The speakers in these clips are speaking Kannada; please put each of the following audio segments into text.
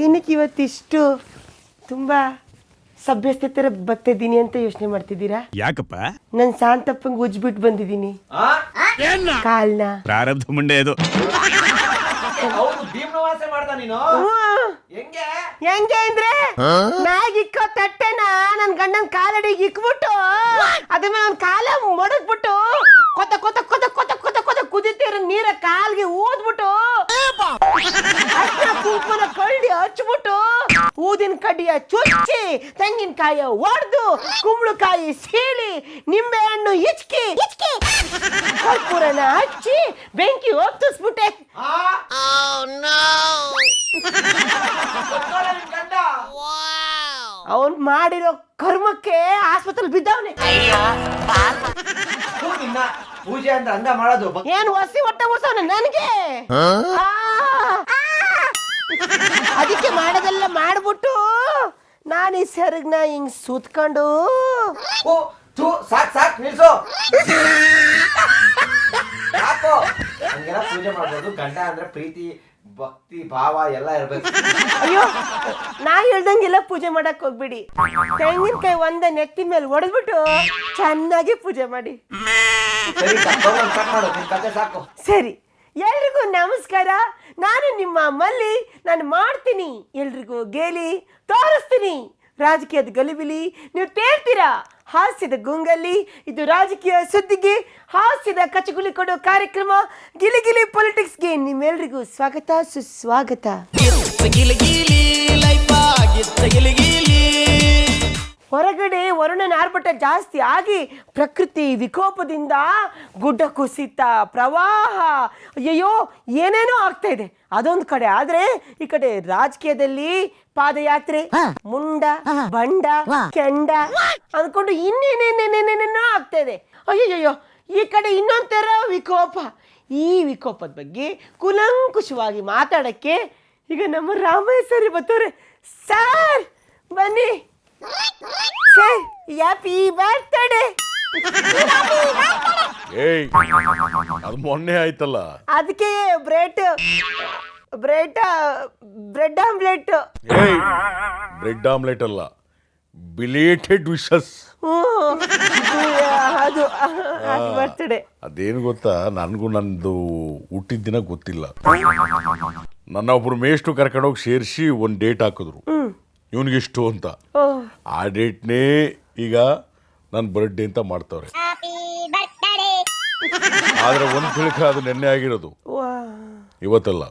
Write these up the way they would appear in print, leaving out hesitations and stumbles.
ಏನಕ್ಕೆ ಇವತ್ತಿಷ್ಟು ತುಂಬ ಸಭ್ಯಸ್ಥ ಥರ ಬರ್ತಿದ್ದೀನಿ ಅಂತ ಯೋಚನೆ ಮಾಡ್ತಿದ್ದೀರಾ? ಯಾಕಪ್ಪ? ನಾನು ಶಾಂತಪ್ಪಂಗೆ ಉಜ್ಬಿಟ್ಟು ಬಂದಿದ್ದೀನಿ ಕಾಲ್ನ. ಪ್ರಾರಬ್ಧ ಮುಂಡೆ ಅದು. ಹೆಂಗೆ ಅಂದ್ರೆ ಮ್ಯಾಗ್ ಇಕ್ಕೋ ತಟ್ಟೆನ ನನ್ ಗಂಡನ ಕಾಲಡಿಗೆ ಇಕ್ಬಿಟ್ಟು ಅದ್ರ ಮೇಲೆ ಒಂದು ಕಾಲ ಮಡಗ್ಬಿಟ್ಟು ಕೊತ ಕೊತ ಕೊತ ಕೊತ ಕೊತ ಕೊತ ಕುದಿತಿರೋ ನೀರ ಕಾಲ್ಗೆ ಊದ್ಬಿಟ್ಟು ಕುಂಕುಮನ ಕಳ್ಳಿ ಹಚ್ಬಿಟ್ಟು ಊದಿನ ಕಡ್ಡಿಯ ಚುಚ್ಚಿ ತೆಂಗಿನಕಾಯ ಒಡೆದು ಕುಂಬಳಕಾಯಿ ಸೀಳಿ ನಿಂಬೆ ಹಣ್ಣು ಇಚ್ಕಿ ಕರ್ಪೂರನ ಹಚ್ಚಿ ಬೆಂಕಿ ಹೊತ್ತಿಸ್ಬಿಟ್ಟೆ. ಅವನ್ ಮಾಡಿರೋ ಕರ್ಮಕ್ಕೆ ಆಸ್ಪತ್ರೆ ಬಿದ್ದವನೆ. ಪೂಜೆ ಅಂತ ಹಂಗ ಮಾಡೋದು ಏನು ಹೊಸಿ ಹೊಟ್ಟೆ ಮುಡ್ಸವನೆ ನನಗೆ. ಅದಕ್ಕೆ ಮಾಡೋದೆಲ್ಲ ಮಾಡ್ಬಿಟ್ಟು ನಾನು ಈ ಸೆರಗ್ನ ಹಿಂಗ್ ಸುತ್ಕೊಂಡು ಸಾಕ್ ಸಾಕ್ ನಿಲ್ಸು. ಹಂಗೆಲ್ಲ ಪೂಜೆ ಮಾಡ್ಬೋದು. ಗಂಡ ಅಂದ್ರೆ ಪ್ರೀತಿ ಭಕ್ತಿ ಭಾವ ಎಲ್ಲ ಇರ್ಬೇಕು. ಅಯ್ಯೋ ನಾ ಹೇಳ್ದಂಗೆಲ್ಲ ಪೂಜೆ ಮಾಡಕ್ ಹೋಗ್ಬಿಡಿ. ತೆಂಗಿನಕಾಯಿ ಒಂದ ನೆತ್ತಿ ಮೇಲೆ ಹೊಡೆದ್ಬಿಟ್ಟು ಚೆನ್ನಾಗಿ ಪೂಜೆ ಮಾಡಿ. ಸರಿ, ಎಲ್ರಿಗೂ ನಮಸ್ಕಾರ. ನಾನು ನಿಮ್ಮ ಮಲ್ಲಿ. ನಾನು ಮಾಡ್ತೀನಿ, ಎಲ್ರಿಗೂ ಗೇಲಿ ತೋರಿಸ್ತೀನಿ. ರಾಜಕೀಯದ ಗಲಿಬಿಲಿ ನೀವು ತೇಳ್ತೀರಾ. ಹಾಸ್ಯದ ಗುಂಗಲ್ಲಿ ಇದು ರಾಜಕೀಯ ಸುದ್ದಿಗೆ ಹಾಸ್ಯದ ಕಚಗುಲಿ ಕೊಡೋ ಕಾರ್ಯಕ್ರಮ ಗಿಲಿಗಿಲಿ ಪೊಲಿಟಿಕ್ಸ್ಗೆ ನಿಮ್ಮೆಲ್ರಿಗೂ ಸ್ವಾಗತ ಸುಸ್ವಾಗತ. ಹೊರಗಡೆ ವರುಣನ ಆರ್ಭಟ ಜಾಸ್ತಿ ಆಗಿ ಪ್ರಕೃತಿ ವಿಕೋಪದಿಂದ ಗುಡ್ಡ ಕುಸಿತ, ಪ್ರವಾಹ, ಅಯ್ಯಯ್ಯೋ ಏನೇನೋ ಆಗ್ತಾ ಇದೆ ಅದೊಂದು ಕಡೆ. ಆದ್ರೆ ಈ ಕಡೆ ರಾಜಕೀಯದಲ್ಲಿ ಪಾದಯಾತ್ರೆ, ಮುಂಡ, ಬಂಡ, ಕೆಂಡ ಅಂದ್ಕೊಂಡು ಇನ್ನೇನೇನೇನೇನೇನೋ ಆಗ್ತಾ ಇದೆ. ಅಯ್ಯಯ್ಯೋ ಈ ಕಡೆ ಇನ್ನೊಂದು ಥರ ವಿಕೋಪ. ಈ ವಿಕೋಪದ ಬಗ್ಗೆ ಕುಲಂಕುಷವಾಗಿ ಮಾತಾಡಕ್ಕೆ ಈಗ ನಮ್ಮ ರಾಮಯ್ಯ ಸರಿ ಬರ್ತವ್ರೆ. ಸರ್ ಬನ್ನಿ ಸರ್. Happy birthday. ಏಯ್ ಅದು ಮೊನ್ನೆ ಆಯ್ತಲ್ಲ. ಅದಕ್ಕೆ ಬ್ರೆಡ್ ಆಮ್ಲೆಟ್. ಏಯ್ ಬ್ರೆಡ್ ಆಮ್ಲೆಟ್ ಅಲ್ಲ, ಬಿಲೇಟೆಡ್ ವಿಶಸ್. ಅದು ಬರ್ತ್ಡೇ. ಅದೇನು ಗೊತ್ತಾ, ನನಗೂ ನಂದು ಹುಟ್ಟಿದ ದಿನ ಗೊತ್ತಿಲ್ಲ. ನನ್ನ ಒಬ್ರು ಮೇಷ್ಟು ಕರ್ಕೊಂಡೋಗಿ ಸೇರಿಸಿ ಒಂದು ಡೇಟ್ ಹಾಕಿದ್ರು, ಇವನಿಗಿಷ್ಟು ಅಂತ. ಆ ಡೇಟ್ನೇ ಈಗ ನನ್ನ ಬರ್ಡೇ ಅಂತ ಮಾಡ್ತವ್ರೆ. ಆದ್ರೆ ಒಂದು ತಿಳ್ಕ ಅದು ನೆನ್ನೆ ಆಗಿರೋದು, ಇವತ್ತಲ್ಲ.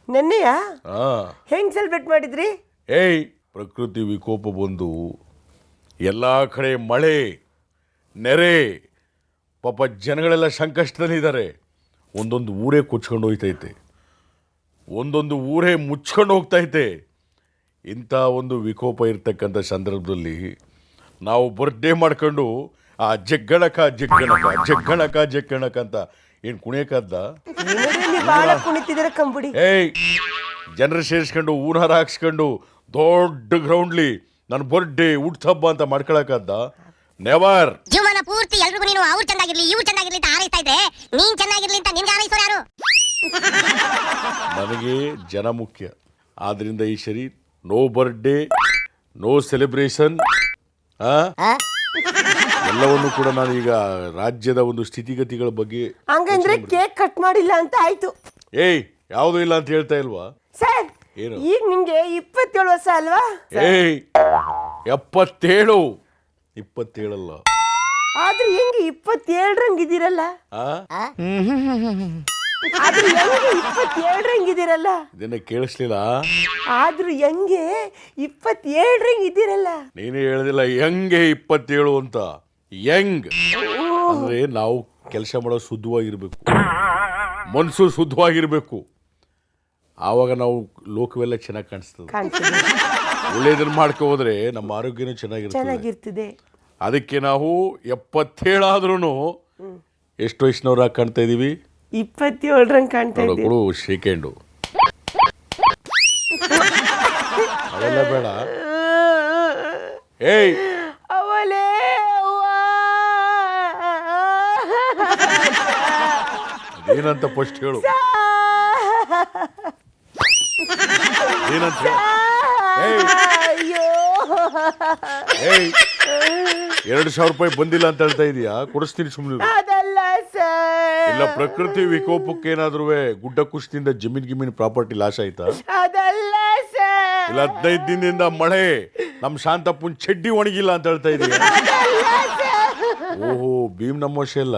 ನೆನ್ನೆಯಾ? ಹೆಂಗ್ ಸೆಲೆಬ್ರೇಟ್ ಮಾಡಿದ್ರಿ? ಏಯ್ ಪ್ರಕೃತಿ ವಿಕೋಪ ಬಂದು ಎಲ್ಲ ಕಡೆ ಮಳೆ ನೆರೆ, ಪಾಪ ಜನಗಳೆಲ್ಲ ಸಂಕಷ್ಟದಲ್ಲಿದ್ದಾರೆ. ಒಂದೊಂದು ಊರೇ ಕೊಚ್ಕೊಂಡು ಹೋಗ್ತೈತೆ, ಒಂದೊಂದು ಊರೇ ಮುಚ್ಕೊಂಡು ಹೋಗ್ತೈತೆ. ಇಂಥ ಒಂದು ವಿಕೋಪ ಇರ್ತಕ್ಕಂಥ ಸಂದರ್ಭದಲ್ಲಿ ನಾವು ಬರ್ಡೇ ಮಾಡ್ಕೊಂಡು ಆ ಜಗ್ಗಣಕ ಜಗ್ಗಣಕ ಜಗ್ಗಣಕ ಜಗ್ಗಣಕ ಅಂತ ಏನು ಕುಣಿಯಕ್ಕದ್ದ? ಏಯ್ ಜನರು ಸೇರಿಸ್ಕೊಂಡು ಊನಾರ ಹಾಕ್ಸ್ಕೊಂಡು ದೊಡ್ಡ ಗ್ರೌಂಡ್ಲಿ ನನ್ನ ಬರ್ಡೇ ಹುಟ್ಟುಹಬ್ಬ ಅಂತ ಮಾಡ್ಕೊಳಕ್ಕದ್ದ? ನೆವರ್. ಜೀವನ ಪೂರ್ತಿ ಎಲ್ರಿಗೂ ನೀನು ಅವ್ರು ಚೆನ್ನಾಗಿರ್ಲಿ ಇವ್ರು ಚೆನ್ನಾಗಿರ್ಲಿ ಅಂತ ಹಾರೈಸ್ತಾ ಇದ್ರೆ ನೀನ್ ಚೆನ್ನಾಗಿರ್ಲಿ ಅಂತ ನಿನ್ಗೆ ಹಾರೈಸೋರು ಯಾರು? ನನಗೆ ಜನ ಮುಖ್ಯ. ಆದ್ರಿಂದ ಈ ಸರಿ ನೋ ಬರ್ಡೇ, ನೋ ಸೆಲೆಬ್ರೇಷನ್. ಎಲ್ಲವನ್ನು ಕೂಡ ನಾನು ಈಗ ರಾಜ್ಯದ ಒಂದು ಸ್ಥಿತಿಗತಿಗಳ ಬಗ್ಗೆ. ಹಂಗಂದ್ರೆ ಕೇಕ್ ಕಟ್ ಮಾಡಿಲ್ಲ ಅಂತ ಆಯ್ತು. ಏಯ್ ಯಾವುದು ಇಲ್ಲ ಅಂತ ಹೇಳ್ತಾ ಇಲ್ವಾ ಸರ್? ಏನು ಈಗ ನಿಮ್ಗೆ 27 ವರ್ಷ ಅಲ್ವಾ? ಏಯ್ 77. 27 ಆದ್ರೆ ಹೆಂಗೆ 27 ರಂಗಿದ್ದೀರಲ್ಲ? ಆದ್ರೂ ಹೆಂಗೆ 27 ರಂಗಿದ್ದೀರಲ್ಲ? ಇದನ್ನ ಕೇಳಿಸ್ಲಿಲ್ಲ? ಆದ್ರೂ ಹೆಂಗೆ 27 ರಂಗಿದ್ದೀರಲ್ಲ? ನೀನೇ ಹೇಳ್ದಿಲ್ಲ ಹೆಂಗೆ 27 ಅಂತ. ಯಂಗ್ ಅಂದ್ರೆ ನಾವು ಕೆಲಸ ಮಾಡೋ ಶುದ್ಧವಾಗಿರ್ಬೇಕು, ಮನಸ್ಸು ಶುದ್ಧವಾಗಿರ್ಬೇಕು. ಆವಾಗ ನಾವು ಲೋಕವೆಲ್ಲ ಚೆನ್ನಾಗಿ ಕಾಣಿಸ್ತದೆ. ಒಳ್ಳೇದನ್ನ ಮಾಡ್ಕೊ ಹೋದ್ರೆ ನಮ್ಮ ಆರೋಗ್ಯನೂ ಚೆನ್ನಾಗಿರ್ತದೆ. ಅದಕ್ಕೆ ನಾವು 77 ಆದ್ರೂ ಎಷ್ಟು ವಯಸ್ಸಿನವ್ರಾಗ ಕಾಣ್ತಾ ಇದೀವಿ? 27 ರಂಗ್ ಕಾಣ್ತಾ ಇದ್ದೀವಿ. ಕೊಡು ಸೆಕೆಂಡು. ಅವೆಲ್ಲ ಬೇಡ. ಏಯ್ ಅವಲೇ ಏನಂತ ಫಸ್ಟ್ ಹೇಳು. ಏನಂತ ಏಯ್ ಅಯ್ಯೋ ಏಯ್ 2,000 ರೂಪಾಯಿ ಬಂದಿಲ್ಲ ಅಂತ ಹೇಳ್ತಾ ಇದೀಯಾ? ಕೊಡಿಸ್ತೀನಿ ಸುಮ್ಮನೆ. ಅದಲ್ಲ ಸರ್. ಇಲ್ಲ ಪ್ರಕೃತಿ ವಿಕೋಪಕ್ಕೆ ಏನಾದ್ರೂ ಗುಡ್ಡ ಕುಸಿದಿಂದ ಜಮೀನ್ ಪ್ರಾಪರ್ಟಿ ಲಾಸ್ ಆಯ್ತಾ? ಅದಲ್ಲ ಸರ್. ಇಲ್ಲ 15 ದಿನದಿಂದ ಮಳೆ ನಮ್ ಶಾಂತಪ್ಪನ್ ಚಡ್ಡಿ ಒಣಗಿಲ್ಲ ಅಂತ ಹೇಳ್ತಾ ಇದೀಯ? ಅದಲ್ಲ ಸರ್. ಓಹೋ ಭೀಮ್ ನಮೋಶೆ ಎಲ್ಲ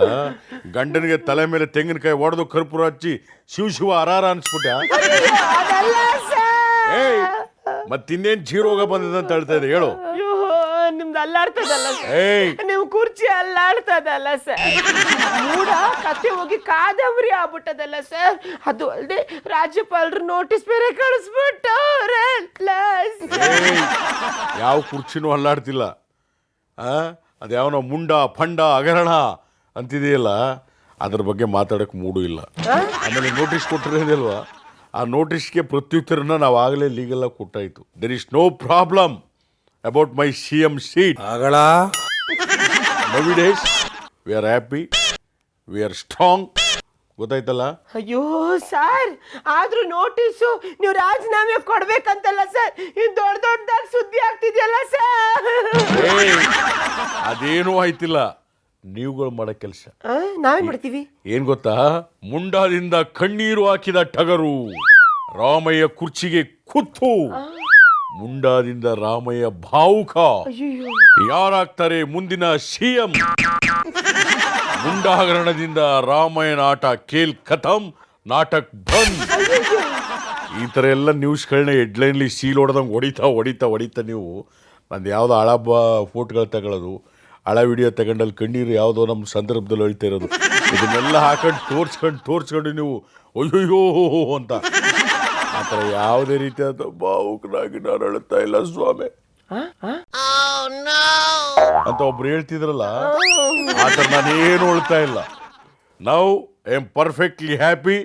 ಗಂಡನಿಗೆ ತಲೆ ಮೇಲೆ ತೆಂಗಿನಕಾಯಿ ಹೊಡೆದು ಕರ್ಪೂರ ಹಚ್ಚಿ ಶಿವ ಅರಾರ ಅನ್ಸ್ಬಿಟ್ಟ? ಅದಲ್ಲ ಸರ್. ಏಯ್ ಮತ್ತಿನ್ನೇನ್ ಜೀರೋಗ ಬಂದಿದೆ ಅಂತ ಹೇಳ್ತಾ ಇದೆ ಹೇಳು. ಅಯ್ಯೋ ನಿಮ್ದು ಅಲ್ಲಾಡ್ತದಲ್ಲ ಸರ್. ಏಯ್ ನಿಮ್ ಕುರ್ಚಿ ಅಲ್ಲಾಡ್ತದಲ್ಲ ಸರ್. ಮೂಡ ಕತೆ ಹೋಗಿ ಕಾದಂಬರಿ ಆಗ್ಬಿಟ್ಟದಲ್ಲ ಸರ್. ಅದು ಅಲ್ಲದೆ ರಾಜ್ಯಪಾಲರು ನೋಟಿಸ್ ಬೇರೆ ಕಳಿಸ್ಬಿಟ್ಟವ್ರೆ. ಏಯ್ ಯಾವ ಕುರ್ಚಿನೂ ಅಲ್ಲಾಡ್ತಿಲ್ಲ. ಅದ್ಯಾವನೋ ಮುಂಡ ಫಂಡ ಹಗರಣ ಅಂತಿದೆಯಲ್ಲ, ಅದ್ರ ಬಗ್ಗೆ ಮಾತಾಡಕ್ ಮೂಡು ಇಲ್ಲ. ಆಮೇಲೆ ನೋಟಿಸ್ ಕೊಟ್ಟಿರೋದಿಲ್ವಾ, ಆ ನೋಟಿಸ್ಗೆ ಪ್ರತ್ಯುತ್ತರನ ನಾವು ಆಗಲೇ ಲೀಗಲ್ ಆಗಿ ಕೊಟ್ಟಾಯ್ತು. There is no problem about my CM seat. ನವಿಡೇಸ್ we are happy, we are strong. ಗೊತ್ತಾಯ್ತಲ್ಲ? ಅಯ್ಯೋ ಸರ್, ಆದ್ರೂ ನೋಟಿಸು ನೀವು ರಾಜೀನಾಮೆ ಕೊಡ್ಬೇಕಂತಲ್ಲ ಸರ್. ಇನ್ ದೊಡ್ಡದಾಗಿ ಸುದ್ದಿ ಆಗ್ತಿದೆಯಲ್ಲ ಸರ್. ಅದೇನೂ ಆಯ್ತಿಲ್ಲ, ನೀವುಗಳು ಮಾಡೋ ಕೆಲಸ. ನಾವೇನ್ ಮಾಡ್ತೀವಿ ಏನ್ ಗೊತ್ತಾ? ಮುಂಡಾದಿಂದ ಕಣ್ಣೀರು ಹಾಕಿದ ಟಗರು ರಾಮಯ್ಯ ಕುರ್ಚಿಗೆ ಕುತ್ತು. ಮುಂಡಾದಿಂದ ರಾಮಯ್ಯ ಭಾವುಕ. ಅಯ್ಯೋ ಯಾರಾಗ್ತಾರೆ ಮುಂದಿನ CM? ಮುಂಡಾಗರಣದಿಂದ ರಾಮಾಯಣ ಆಟ ಕೇಲ್ ಖತಮ್, ನಾಟಕ್ ಬಂದ್. ಈ ಥರ ಎಲ್ಲ ನ್ಯೂಸ್ಗಳನ್ನ ಹೆಡ್ಲೈನ್ಲಿ ಸೀಲ್ ಹೊಡೆದಂಗೆ ಹೊಡಿತಾ ನೀವು ನಂದು ಯಾವುದೋ ಹಳ ಫೋಟೋಗಳು ತಗೊಳ್ಳೋದು, ಹಳ ವಿಡಿಯೋ ತಗೊಂಡಲ್ಲಿ ಕಣ್ಣೀರು ಯಾವುದೋ ನಮ್ಮ ಸಂದರ್ಭದಲ್ಲಿ ಹೇಳ್ತಾ ಇರೋದು, ಇದನ್ನೆಲ್ಲ ಹಾಕೊಂಡು ತೋರ್ಸ್ಕೊಂಡು ನೀವು ಅಯ್ಯೋ ಅಂತ. ಆ ಥರ ಯಾವುದೇ ರೀತಿಯಾದ ಭಾವುಕನಾಗಿ ನಾನು ಹೇಳ್ತಾ ಇಲ್ಲ ಸ್ವಾಮಿ ಅಂತ ಒಬ್ರು ಹೇಳ್ತಿದ್ರಲ್ಲ, ಆ ಥರ ನಾನೇನು ಹೇಳ್ತಾ ಇಲ್ಲ. Now I am perfectly happy.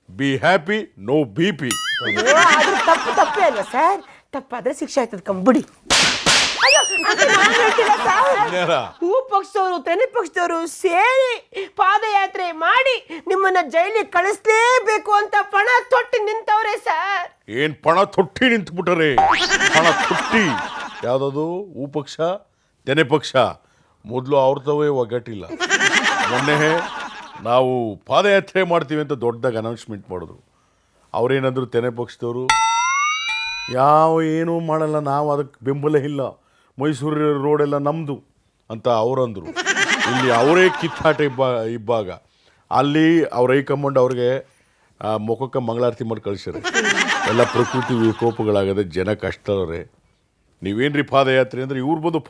Be happy, no BP. ತಪ್ಪೇ ಅಲ್ವಾ ಸರ್? ತಪ್ಪಾದ್ರೆ ಶಿಕ್ಷೆ ಆಯ್ತದ ಕಂಬಿಡಿ. ಹೂ ಪಕ್ಷದವರು ತೆನೆ ಪಕ್ಷದವರು ಸೇರಿ ಪಾದಯಾತ್ರೆ ಮಾಡಿ ನಿಮ್ಮನ್ನ ಜೈಲಿಗೆ ಕಳಿಸ್ಲೇಬೇಕು ಅಂತ ಪಣ ತೊಟ್ಟಿ ನಿಂತವ್ರೆ ಸರ್. ಏನ್ ಪಣ ತೊಟ್ಟಿ ನಿಂತ್ಬಿಟ್ಟರೆ? ಪಣ ತೊಟ್ಟಿ ಯಾವ್ದದು? ಹೂ ಪಕ್ಷ ತೆನೆ ಪಕ್ಷ ಮೊದಲು ಅವ್ರದವೇ ಒಗ್ಗಟ್ಟಿಲ್ಲ. ಮೊನ್ನೆ ನಾವು ಪಾದಯಾತ್ರೆ ಮಾಡ್ತೀವಿ ಅಂತ ದೊಡ್ಡದಾಗಿ ಅನೌನ್ಸ್ಮೆಂಟ್ ಮಾಡಿದ್ರು. ಅವ್ರೇನಾದ್ರು ತೆನೆ ಪಕ್ಷದವರು ಏನೂ ಮಾಡಲ್ಲ, ನಾವು ಅದಕ್ಕೆ ಬೆಂಬಲ ಇಲ್ಲ, ಮೈಸೂರು ರೋಡೆಲ್ಲ ನಮ್ಮದು ಅಂತ ಅವರಂದರು. ಇಲ್ಲಿ ಅವರೇ ಕಿತ್ತಾಟ ಇಬ್ಬಾಗ ಅಲ್ಲಿ ಅವ್ರ ಹೈಕಮಾಂಡ್ ಅವ್ರಿಗೆ ಮುಖಕ್ಕೆ ಮಂಗಳಾರತಿ ಮಾಡಿ ಕಳಿಸ್ಯಾರೆ. ಎಲ್ಲ ಪ್ರಕೃತಿ ವಿಕೋಪಗಳಾಗದೆ, ಜನ ಕಷ್ಟವ್ರೆ. ನೀವೇನ್ರಿ ಪಾದಯಾತ್ರೆ ಅಂದರೆ ಇವ್ರು ಬಂದು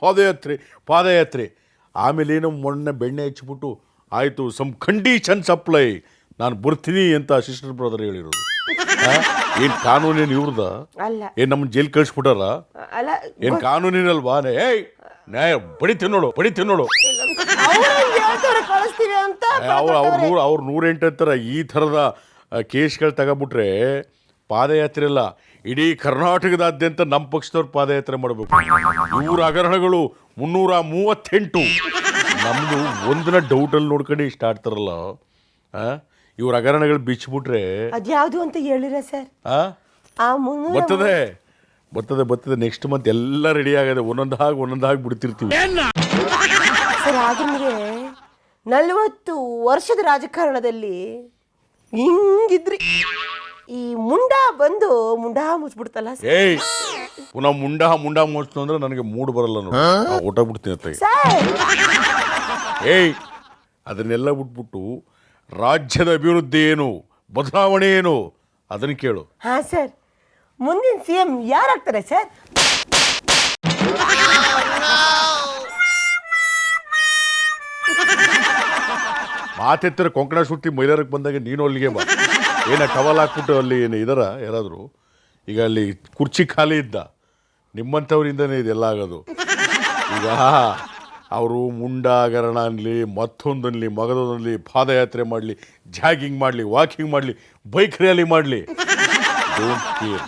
ಪಾದಯಾತ್ರೆ ಆಮೇಲೆ ಏನೋ ಮೊನ್ನೆ ಬೆಣ್ಣೆ ಹಚ್ಚಿಬಿಟ್ಟು ಆಯಿತು ಸಮ್ ಕಂಡೀಷನ್ಸ್ ಅಪ್ಲೈ, ನಾನು ಬರ್ತೀನಿ ಅಂತ ಅಸಿಸ್ಟೆಂಟ್ ಬ್ರದರ್ ಹೇಳಿರೋದು. ಏನು ಕಾನೂನೇನು ಇವ್ರದ? ಏನು ನಮ್ಮನ್ನು ಜೈಲ್ ಕಳಿಸ್ಬಿಟ್ಟಾರ? ಏನು ಕಾನೂನಿನಲ್ವಾ? ಏಯ್ ನ್ಯಾಯ ಬಡಿತೀನಿ ನೋಡು. ಅವ್ರು 108 ಅಂತಾರ. ಈ ಥರದ ಕೇಸ್ಗಳು ತಗೊಬಿಟ್ರೆ ಪಾದಯಾತ್ರೆ ಅಲ್ಲ, ಇಡೀ ಕರ್ನಾಟಕದಾದ್ಯಂತ ನಮ್ಮ ಪಕ್ಷದವ್ರು ಪಾದಯಾತ್ರೆ ಮಾಡಬೇಕು. ಇವ್ರ ಹಗರಣಗಳು 338. ನಮ್ಮದು ಒಂದಿನ ಡೌಟಲ್ಲಿ ನೋಡ್ಕೊಂಡು ಇಷ್ಟ ಆಡ್ತಾರಲ್ಲ. ಇವ್ರ ಹಗರಣಗಳು ಬಿಚ್ಚಿಬಿಟ್ರೆ ಅದ್ಯಾವುದು ಅಂತ ಹೇಳಿರ ಸರ್? ಬರ್ತದೆ ನೆಕ್ಸ್ಟ್ ಮಂತ್ ಎಲ್ಲ ರೆಡಿ ಆಗದೆ, ಒಂದೊಂದಾಗಿ ಬಿಡ್ತಿರ್ತೀವಿ ಸರ್. ಆದ್ರೆ 40 ವರ್ಷದ ರಾಜಕಾರಣದಲ್ಲಿ ಹಿಂಗಿದ್ರಿ, ಈ ಮುಂಡ ಬಂದು ಮುಂಡ ಮುಚ್ಚಿಬಿಡ್ತಲ್ಲ. ಏಯ್ ಪುನಃ ಮುಂಡ ಮುಚ್ತು ಅಂದ್ರೆ ನನಗೆ ಮೂಡ್ ಬರಲ್ಲ ನೋಡಿ, ಹೊಟ್ಟೋಗ್ಬಿಡ್ತೀನಿ ಅಂತ. ಏಯ್ ಅದನ್ನೆಲ್ಲ ಬಿಟ್ಬಿಟ್ಟು ರಾಜ್ಯದ ಅಭಿವೃದ್ಧಿ ಏನು, ಬದಲಾವಣೆ ಏನು ಅದನ್ನು ಕೇಳು. ಹಾ ಸರ್, ಮುಂದಿನ CM ಯಾರಾಗ್ತಾರೆ ಸರ್? ಮಾತೆತ್ತರ ಕೊಂಕಣ ಸುಟ್ಟಿ ಮೈದಾನಕ್ಕೆ ಬಂದಾಗ ನೀನು ಅಲ್ಲಿಗೆ ಬಾ. ಟವಲ್ ಹಾಕ್ಬಿಟ್ಟು ಅಲ್ಲಿ ಯಾರಾದರೂ ಈಗ ಅಲ್ಲಿ ಕುರ್ಚಿ ಖಾಲಿ ಇದ್ದ, ನಿಮ್ಮಂಥವ್ರಿಂದನೇ ಇದೆಲ್ಲ ಆಗೋದು. ಈಗ ಅವರು ಮುಂಡ ಹಗರಣ ಅನ್ನಲಿ, ಮತ್ತೊಂದನ್ಲಿ, ಮಗದೊಂದನ್ಲಿ, ಪಾದಯಾತ್ರೆ ಮಾಡಲಿ, ಜಾಗಿಂಗ್ ಮಾಡಲಿ, ವಾಕಿಂಗ್ ಮಾಡಲಿ, ಬೈಕ್ ರ್ಯಾಲಿ ಮಾಡಲಿ, ಡೋಂಟ್ ಕೇರ್.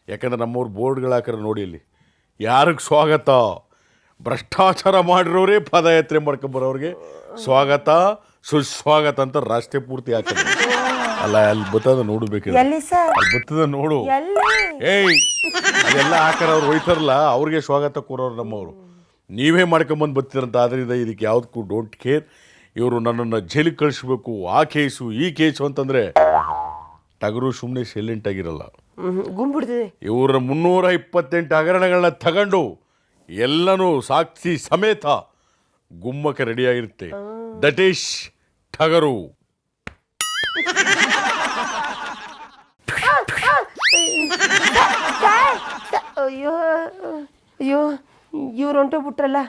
ಯಾಕಂದ್ರೆ ನಮ್ಮವ್ರು ಬೋರ್ಡ್ಗಳು ಹಾಕಿದ್ರೆ ನೋಡಿ, ಇಲ್ಲಿ ಯಾರಿಗೆ ಸ್ವಾಗತ? ಭ್ರಷ್ಟಾಚಾರ ಮಾಡಿರೋರೇ ಪಾದಯಾತ್ರೆ ಮಾಡ್ಕೊಂಬರೋರಿಗೆ ಸ್ವಾಗತ ಸುಸ್ವಾಗತ ಅಂತ ರಾಷ್ಟ್ರೀಯ ಪೂರ್ತಿ ಹಾಕಿದ್ರು. ಅಲ್ಲ ಅಲ್ಲಿ ಬತ್ತದ ನೋಡ್ಬೇಕು ಎಲ್ಲಿ ಸರ್ ಅಲ್ಲಿ ಬತ್ತದ ನೋಡು ಎಲ್ಲಿ ಏಯ್ ಅದೆಲ್ಲ ಹಾಕಾರ ಅವ್ರು ಹೋಯ್ತಾರಲ್ಲ ಅವ್ರಿಗೆ ಸ್ವಾಗತ ಕೋರೋರು ನಮ್ಮವರು. ನೀವೇ ಮಾಡ್ಕೊಂಬಂದು ಬರ್ತೀರಂತ. ಆದ್ದರಿಂದ ಇದಕ್ಕೆ ಯಾವುದಕ್ಕೂ ಡೋಂಟ್ ಕೇರ್. ಇವರು ನನ್ನನ್ನು ಜೈಲಿಗೆ ಕಳಿಸ್ಬೇಕು, ಆ ಕೇಸು ಈ ಕೇಸು ಅಂತಂದರೆ ಟಗರು ಸುಮ್ಮನೆ ಸೈಲೆಂಟ್ ಆಗಿರಲ್ಲ. ಗುಂಬಿಡ್ತಿದೆ. ಇವರ 328 ಹಗರಣಗಳನ್ನ ತಗೊಂಡು ಎಲ್ಲನೂ ಸಾಕ್ಷಿ ಸಮೇತ ಗುಮ್ಮಕ್ಕೆ ರೆಡಿಯಾಗಿರುತ್ತೆ. ದಟ್ ಈಸ್ ಟಗರು. ಅಯ್ಯೋ ಅಯ್ಯೋ ಇವ್ರು ಹೊಂಟೋಗ್ಬಿಟ್ರಲ್ಲ.